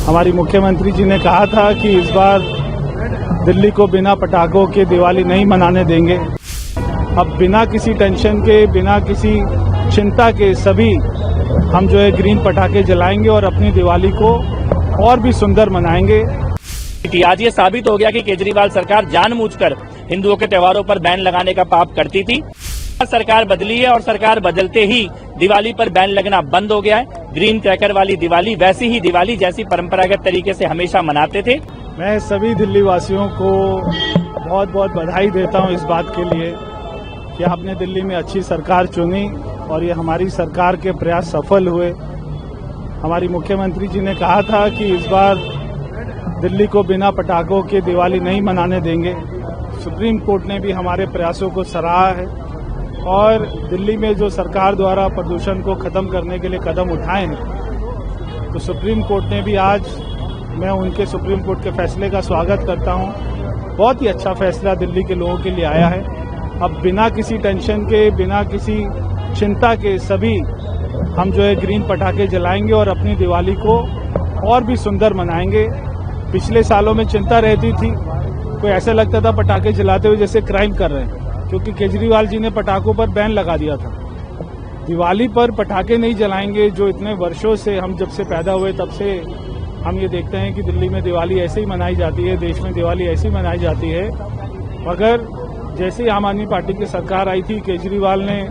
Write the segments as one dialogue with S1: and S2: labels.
S1: हमारी मुख्यमंत्री जी ने कहा था कि इस बार दिल्ली को बिना पटाखों के दिवाली नहीं मनाने देंगे। अब बिना किसी टेंशन के, बिना किसी चिंता के सभी हम जो है ग्रीन पटाखे जलाएंगे और अपनी दिवाली को और भी सुंदर मनाएंगे।
S2: आज ये साबित हो गया कि केजरीवाल सरकार जानबूझकर हिंदुओं के त्योहारों पर बैन लगाने का पाप करती थी। सरकार बदली है और सरकार बदलते ही दिवाली पर बैन लगना बंद हो गया है। ग्रीन क्रैकर वाली दिवाली वैसी ही दिवाली जैसी परंपरागत तरीके से हमेशा मनाते थे।
S1: मैं सभी दिल्ली वासियों को बहुत बहुत बधाई देता हूं इस बात के लिए कि आपने दिल्ली में अच्छी सरकार चुनी और ये हमारी सरकार के प्रयास सफल हुए। हमारी मुख्यमंत्री जी ने कहा था कि इस बार दिल्ली को बिना पटाखों के दिवाली नहीं मनाने देंगे। सुप्रीम कोर्ट ने भी हमारे प्रयासों को सराहा है और दिल्ली में जो सरकार द्वारा प्रदूषण को खत्म करने के लिए कदम उठाए हैं, तो सुप्रीम कोर्ट ने भी आज, मैं उनके सुप्रीम कोर्ट के फैसले का स्वागत करता हूं। बहुत ही अच्छा फैसला दिल्ली के लोगों के लिए आया है। अब बिना किसी टेंशन के, बिना किसी चिंता के सभी हम जो है ग्रीन पटाखे जलाएंगे और अपनी दिवाली को और भी सुंदर मनाएंगे। पिछले सालों में चिंता रहती थी, कोई ऐसा लगता था पटाखे जलाते हुए जैसे क्राइम कर रहे हैं, क्योंकि केजरीवाल जी ने पटाखों पर बैन लगा दिया था। दिवाली पर पटाखे नहीं जलाएंगे, जो इतने वर्षों से, हम जब से पैदा हुए तब से हम ये देखते हैं कि दिल्ली में दिवाली ऐसे ही मनाई जाती है, देश में दिवाली ऐसे ही मनाई जाती है। मगर जैसे ही आम आदमी पार्टी की सरकार आई थी, केजरीवाल ने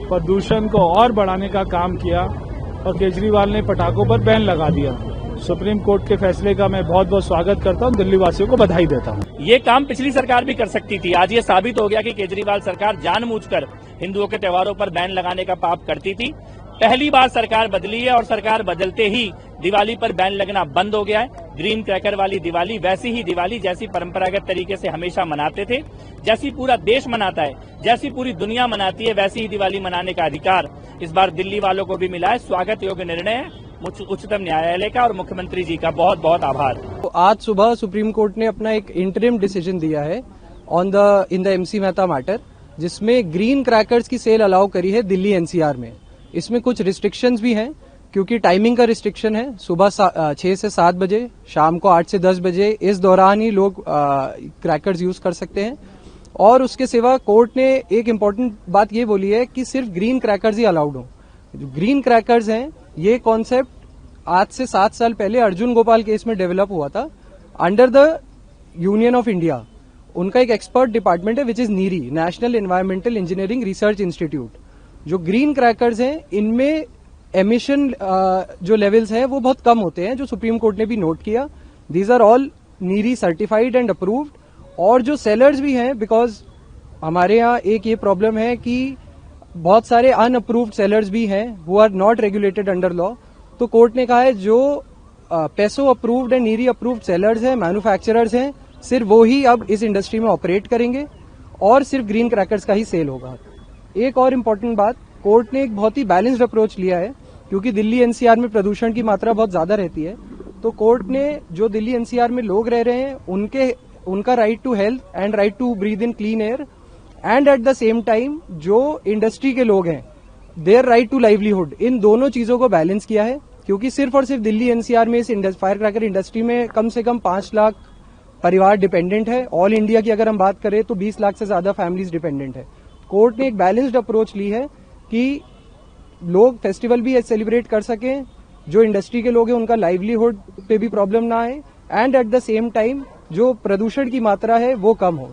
S1: प्रदूषण को और बढ़ाने का काम किया और केजरीवाल ने पटाखों पर बैन लगा दिया। सुप्रीम कोर्ट के फैसले का मैं बहुत बहुत स्वागत करता हूं, दिल्ली वासियों को बधाई देता हूं।
S2: ये काम पिछली सरकार भी कर सकती थी। आज ये साबित हो गया कि केजरीवाल सरकार जानबूझकर हिंदुओं के त्योहारों पर बैन लगाने का पाप करती थी। पहली बार सरकार बदली है और सरकार बदलते ही दिवाली पर बैन लगना बंद हो गया है। ग्रीन क्रैकर वाली दिवाली वैसी ही दिवाली जैसी परंपरागत तरीके से हमेशा मनाते थे, जैसी पूरा देश मनाता है, जैसी पूरी दुनिया मनाती है, वैसी ही दिवाली मनाने का अधिकार इस बार दिल्ली वालों को भी मिला है। स्वागत योग्य निर्णय है उच्चतम न्यायालय का और मुख्यमंत्री जी का बहुत बहुत आभार।
S3: तो आज सुबह सुप्रीम कोर्ट ने अपना एक इंटरिम डिसीजन दिया है in the MC Mehta matter, जिसमें ग्रीन क्रैकर्स की सेल अलाउ करी है दिल्ली NCR में। इसमें कुछ रिस्ट्रिक्शंस भी हैं, क्योंकि टाइमिंग का रिस्ट्रिक्शन है। सुबह 6 से 7 बजे, शाम को 8 से 10 बजे, इस दौरान ही लोग क्रैकर्स यूज कर सकते हैं। और उसके सिवा कोर्ट ने एक इम्पोर्टेंट बात ये बोली है कि सिर्फ ग्रीन क्रैकर्स ही अलाउड हो। जो ग्रीन क्रैकर्स हैं, ये कॉन्सेप्ट आज से 7 साल पहले अर्जुन गोपाल केस में डेवलप हुआ था under the Union of India. उनका एक एक्सपर्ट डिपार्टमेंट है which is NEERI, National Environmental Engineering Research Institute. जो ग्रीन क्रैकर्स हैं, इनमें एमिशन जो लेवल्स हैं वो बहुत कम होते हैं, जो सुप्रीम कोर्ट ने भी नोट किया। These are all NEERI certified and approved. और जो सेलर्स भी हैं, बिकॉज हमारे यहाँ एक ये प्रॉब्लम है कि बहुत सारे अनअप्रूव्ड सेलर्स भी हैं who are not regulated under law. तो कोर्ट ने कहा है जो PESO approved and NEERI approved sellers हैं, मैन्युफैक्चरर्स हैं, सिर्फ वो ही अब इस इंडस्ट्री में ऑपरेट करेंगे और सिर्फ ग्रीन क्रैकर्स का ही सेल होगा। एक और इम्पोर्टेंट बात, कोर्ट ने एक बहुत ही बैलेंस्ड अप्रोच लिया है, क्योंकि दिल्ली NCR में प्रदूषण की मात्रा बहुत ज्यादा रहती है। तो कोर्ट ने जो दिल्ली NCR में लोग रह रहे हैं, उनका right to health and right to breathe in clean air, and at the same time जो इंडस्ट्री के लोग हैं, देयर राइट टू लाइवलीहुड, इन दोनों चीजों को बैलेंस किया है। क्योंकि सिर्फ और सिर्फ दिल्ली NCR में इस फायर क्रैकर इंडस्ट्री में कम से कम 5 लाख परिवार डिपेंडेंट है। ऑल इंडिया की अगर हम बात करें तो 20 लाख से ज्यादा फैमिलीज डिपेंडेंट है। कोर्ट ने एक बैलेंस्ड अप्रोच ली है कि लोग फेस्टिवल भी सेलिब्रेट कर सकें, जो इंडस्ट्री के लोग हैं उनका लाइवलीहुड पे भी प्रॉब्लम ना आए, and at the same time जो प्रदूषण की मात्रा है वो कम हो।